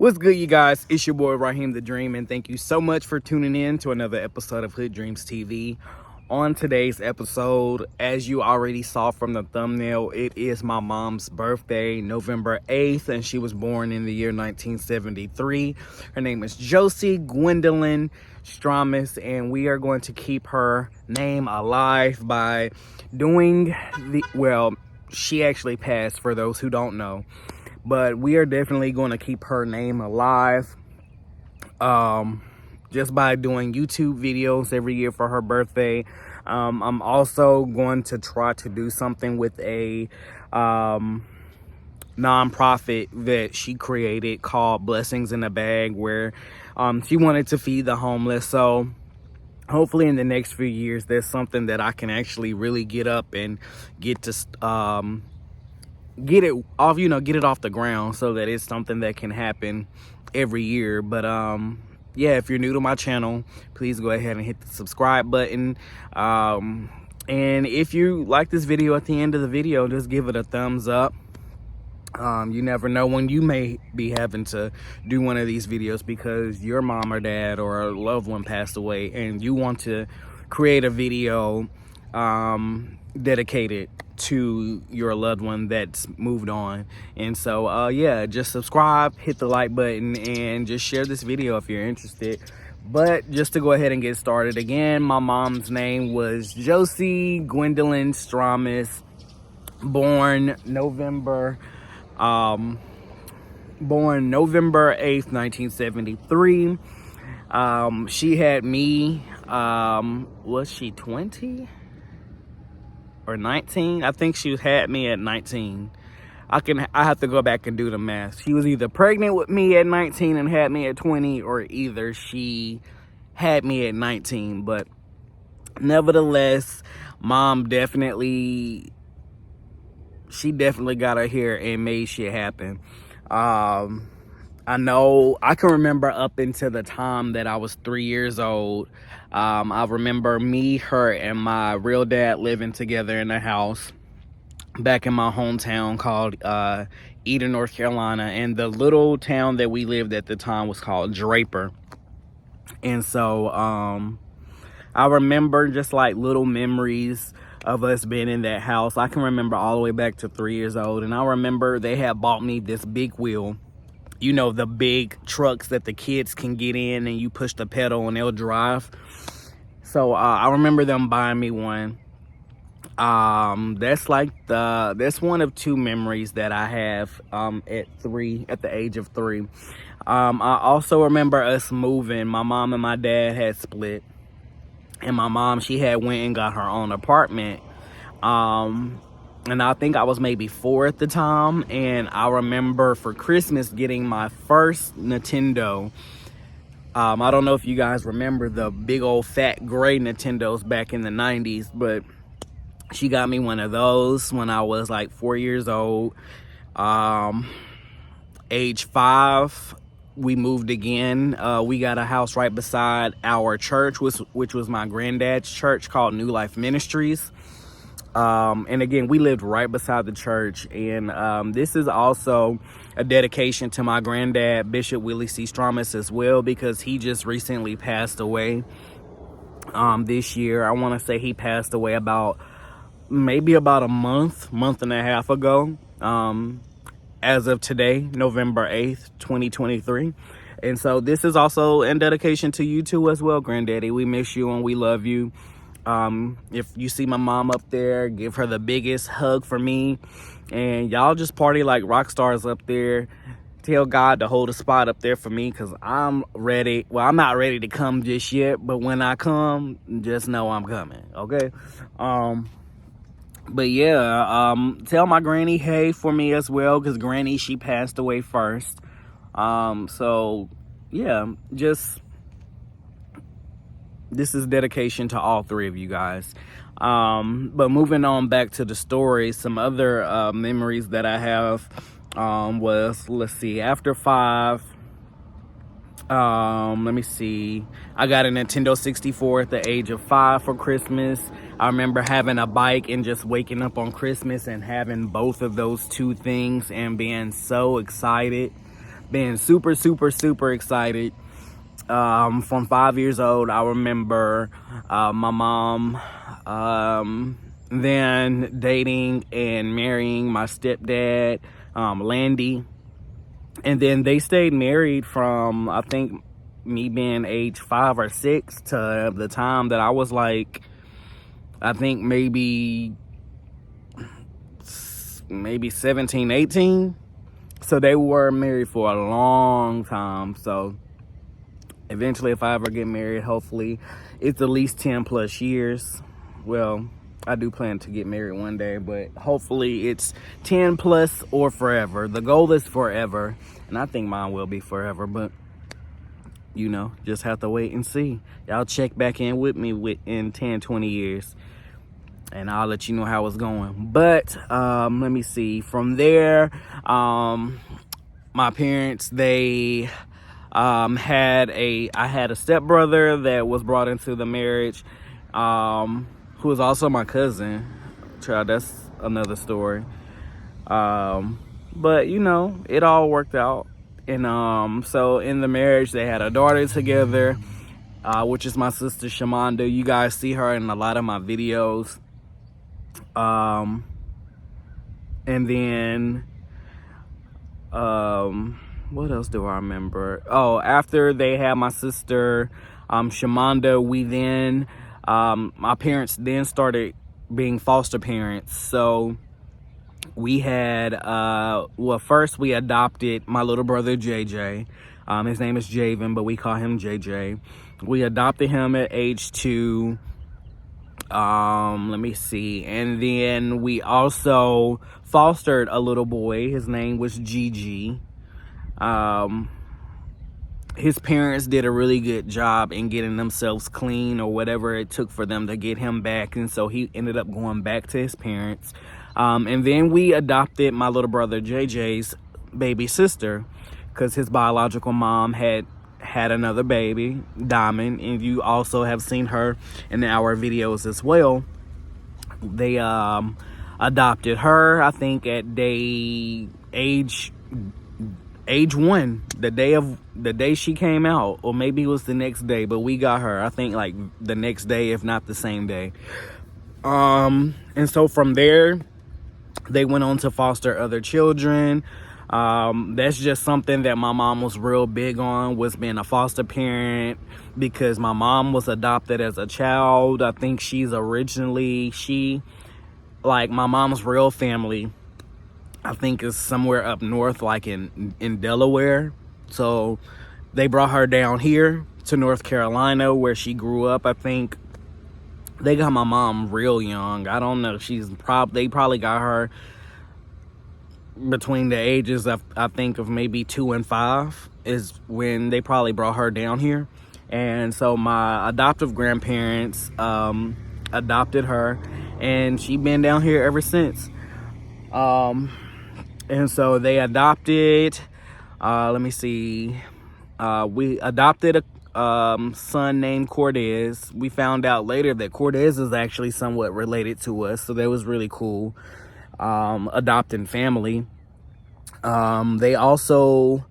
What's good, you guys? It's your boy Raheem the Dream, and thank you so much for tuning in to another episode of Hood Dreams TV. On today's episode, as you already saw from the thumbnail, it is my mom's birthday, November 8th, and she was born in the year 1973. Her name is Josie Stromas, and we are going to keep her name alive by doing she actually passed, for those who don't know. But we are definitely going to keep her name alive just by doing YouTube videos every year for her birthday. I'm also going to try to do something with a nonprofit that she created called Blessings in a Bag, where she wanted to feed the homeless. So hopefully in the next few years, there's something that I can actually really get up and get to get it off the ground, so that it's something that can happen every year. But yeah, if you're new to my channel, please go ahead and hit the subscribe button, and if you like this video, at the end of the video, just give it a thumbs up. You never know when you may be having to do one of these videos because your mom or dad or a loved one passed away, and you want to create a video dedicated to your loved one that's moved on. And so yeah, just subscribe, hit the like button, and just share this video if you're interested. But just to go ahead and get started, again, my mom's name was Josie Stromas, born November 8th, 1973. She had me, was she 20 or 19? I think she had me at 19. I have to go back and do the math. She was either pregnant with me at 19 and had me at 20, or either she had me at 19. But nevertheless, mom definitely got her here and made shit happen. I know I can remember up until the time that I was 3 years old. I remember me, her, and my real dad living together in a house back in my hometown called Eden, North Carolina. And the little town that we lived at the time was called Draper. And so I remember just like little memories of us being in that house. I can remember all the way back to 3 years old. And I remember they had bought me this big wheel. You know, the big trucks that the kids can get in and you push the pedal and they'll drive. So I remember them buying me one. That's one of two memories that I have at the age of 3. I also remember us moving. My mom and my dad had split, and my mom, she had went and got her own apartment. And I think I was maybe 4 at the time. And I remember for Christmas getting my first Nintendo. I don't know if you guys remember the big old fat gray Nintendos back in the 90s, but she got me one of those when I was like 4 years old. Age 5, we moved again. We got a house right beside our church, which was my granddad's church, called New Life Ministries. And again, we lived right beside the church. And this is also a dedication to my granddad, Bishop Willie C. Stromas, as well, because he just recently passed away this year. I want to say he passed away maybe about a month and a half ago, as of today, November 8th, 2023. And so this is also in dedication to you too as well, Granddaddy. We miss you and we love you. If you see my mom up there, give her the biggest hug for me, and y'all just party like rock stars up there. Tell God to hold a spot up there for me, because I'm ready. Well, I'm not ready to come just yet, but when I come, just know I'm coming, okay? But yeah, tell my granny hey for me as well, because granny, she passed away first. So yeah, this is dedication to all 3 of you guys. But moving on back to the story, some other memories that I have was, let's see, after 5, let me see, I got a Nintendo 64 at the age of 5 for Christmas. I remember having a bike and just waking up on Christmas and having both of those two things and being so excited. been super, super, super excited. From 5 years old, I remember my mom then dating and marrying my stepdad, Landy. And then they stayed married from, I think, me being age 5 or 6 to the time that I was like, I think maybe 17, 18. So they were married for a long time. So eventually, if I ever get married, hopefully it's at least 10 plus years. Well, I do plan to get married one day, but hopefully it's 10 plus or forever. The goal is forever, and I think mine will be forever, but you know, just have to wait and see. Y'all check back in with me in 10, 20 years, and I'll let you know how it's going. But let me see. From there, my parents, they I had a stepbrother that was brought into the marriage, who is also my cousin. Child, that's another story. But you know, it all worked out. And so in the marriage, they had a daughter together, which is my sister Shamanda. You guys see her in a lot of my videos. And then what else do I remember? Oh, after they had my sister Shamanda, we then my parents then started being foster parents. So we had well, first we adopted my little brother JJ. His name is Javen, but we call him JJ. We adopted him at age 2. Let me see. And then we also fostered a little boy. His name was Gigi. His parents did a really good job in getting themselves clean or whatever it took for them to get him back. And so he ended up going back to his parents. And then we adopted my little brother JJ's baby sister, because his biological mom had another baby, Diamond, and you also have seen her in our videos as well. They adopted her, I think, at age 1, the day she came out, or maybe it was the next day, but we got her, I think, like the next day, if not the same day. And so from there, they went on to foster other children. That's just something that my mom was real big on, was being a foster parent, because my mom was adopted as a child. I think like my mom's real family, I think, is somewhere up north, like in Delaware. So they brought her down here to North Carolina, where she grew up. I think they got my mom real young. I don't know. They probably got her between the ages of, I think, of maybe 2 and 5 is when they probably brought her down here. And so my adoptive grandparents adopted her, and she been down here ever since. And so they adopted, let me see, we adopted a son named Cortez. We found out later that Cortez is actually somewhat related to us, so that was really cool. Adopting family. They also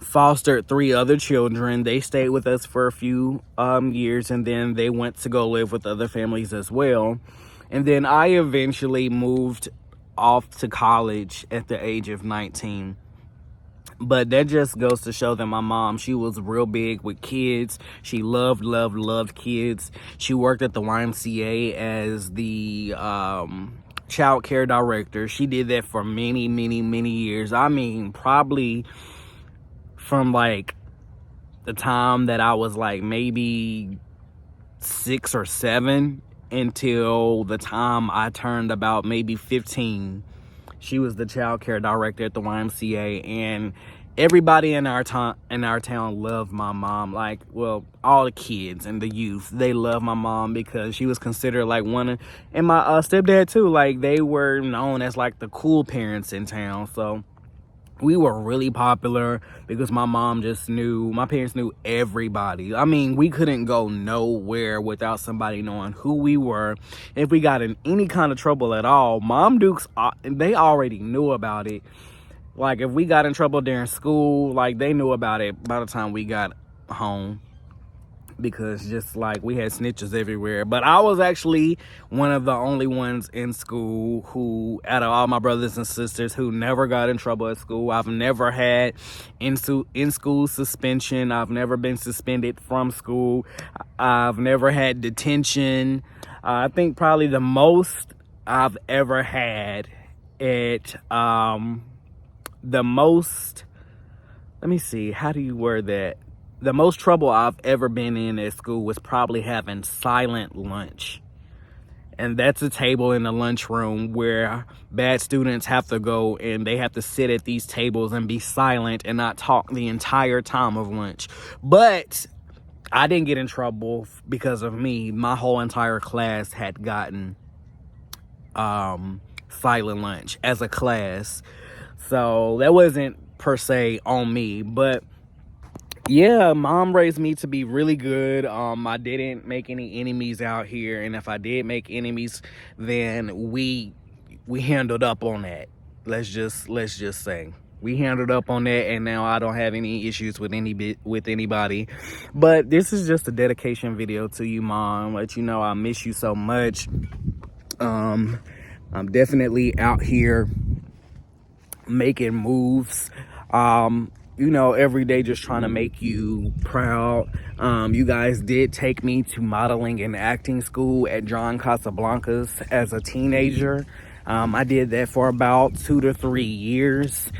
fostered 3 other children. They stayed with us for a few years, and then they went to go live with other families as well. And then I eventually moved off to college at the age of 19. But that just goes to show that my mom, she was real big with kids. She loved kids. She worked at the YMCA as the child care director. She did that for many, many, many years. I mean, probably from like the time that I was like maybe 6 or 7 until the time I turned about maybe 15. She was the child care director at the YMCA, and everybody in our town loved my mom. Like, well, all the kids and the youth, they love my mom because she was considered like one of, and my stepdad too, like they were known as like the cool parents in town. So we were really popular because my parents knew everybody. I mean, we couldn't go nowhere without somebody knowing who we were. If we got in any kind of trouble at all, Mom Dukes, they already knew about it. Like, if we got in trouble during school, like, they knew about it by the time we got home, because just like we had snitches everywhere. But I was actually one of the only ones in school who, out of all my brothers and sisters, who never got in trouble at school. I've never had in school suspension. I've never been suspended from school. I've never had detention. I think probably the most I've ever had at the most, let me see, how do you word that? The most trouble I've ever been in at school was probably having silent lunch. And that's a table in the lunchroom where bad students have to go and they have to sit at these tables and be silent and not talk the entire time of lunch. But I didn't get in trouble because of me. My whole entire class had gotten silent lunch as a class. So that wasn't per se on me. But yeah, mom raised me to be really good. I didn't make any enemies out here, and if I did make enemies, then we handled up on that. Let's just say we handled up on that, and now I don't have any issues with anybody. But this is just a dedication video to you, Mom. Let you know I miss you so much. I'm definitely out here making moves. Every day just trying to make you proud. You guys did take me to modeling and acting school at John Casablancas as a teenager. I did that for about 2 to 3 years,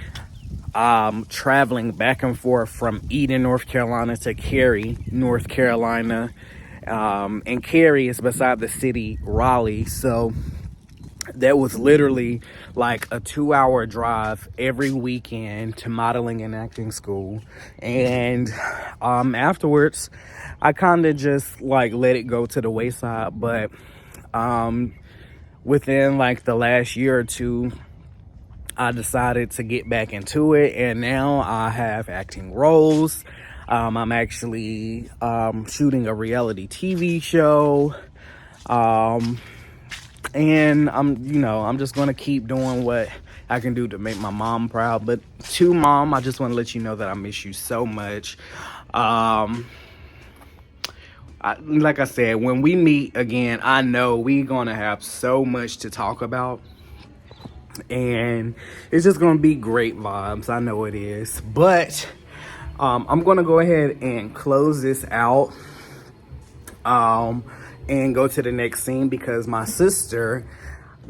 traveling back and forth from Eden, North Carolina to Cary, North Carolina. And Cary is beside the city Raleigh, so that was literally like a 2-hour drive every weekend to modeling and acting school. And afterwards, I kind of just like let it go to the wayside. But within like the last year or two, I decided to get back into it. And now I have acting roles. I'm actually shooting a reality TV show. And I'm just going to keep doing what I can do to make my mom proud. But to Mom, I just want to let you know that I miss you so much. Like I said, when we meet again, I know we're going to have so much to talk about. And it's just going to be great vibes. I know it is. But I'm going to go ahead and close this out. And go to the next scene, because my sister,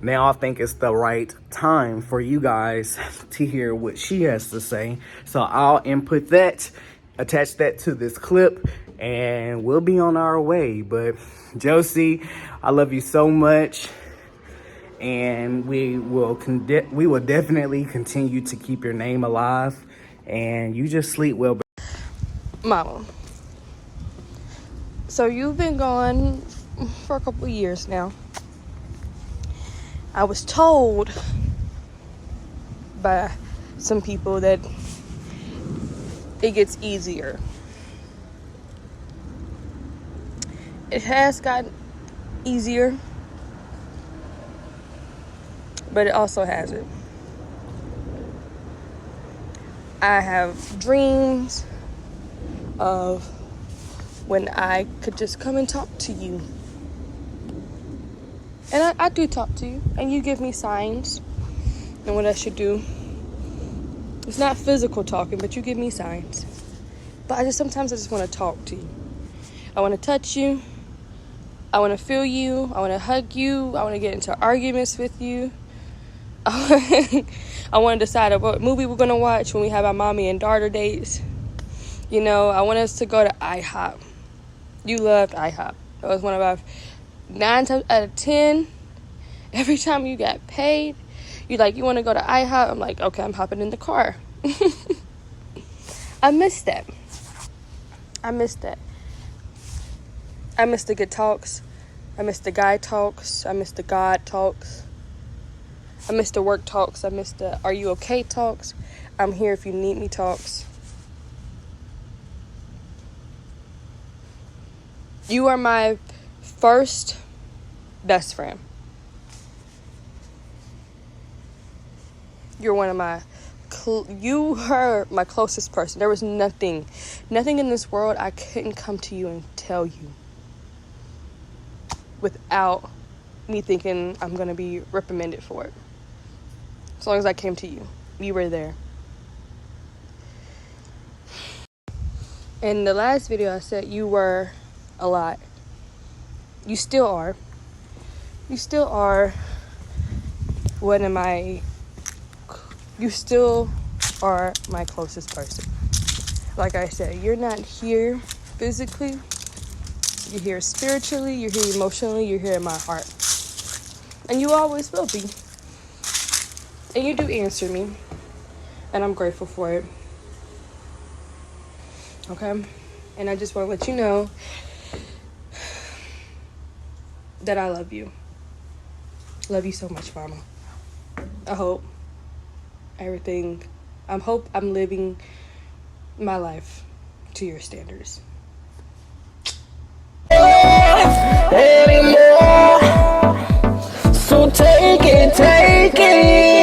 now I think it's the right time for you guys to hear what she has to say. So I'll input that, attach that to this clip, and we'll be on our way. But Josie, I love you so much, and we will definitely continue to keep your name alive, and you just sleep well. Mama, so you've been gone for a couple of years now. I was told by some people that it gets easier. It has gotten easier, but it also hasn't. I have dreams of when I could just come and talk to you. And I do talk to you, and you give me signs and what I should do. It's not physical talking, but you give me signs. But sometimes I just want to talk to you. I want to touch you. I want to feel you. I want to hug you. I want to get into arguments with you. I want to decide what movie we're going to watch when we have our mommy and daughter dates. I want us to go to IHOP. You loved IHOP. That was one of our 9 times out of 10. Every time you got paid, you want to go to IHOP. I'm like, okay, I'm hopping in the car. I miss that. I miss the good talks. I miss the guy talks. I miss the God talks. I miss the work talks. I miss the are you okay talks. I'm here if you need me talks. You are my first best friend. You're one of my you were my closest person. There was nothing in this world I couldn't come to you and tell you without me thinking I'm gonna be reprimanded for it. As long as I came to you, you were there. In the last video, I said you were a lot. You still are. You still are one of my. You still are my closest person. Like I said, you're not here physically. You're here spiritually. You're here emotionally. You're here in my heart. And you always will be. And you do answer me. And I'm grateful for it. Okay? And I just want to let you know that I love you. Love you so much, Mama. I hope I'm living my life to your standards. Anymore. So take it.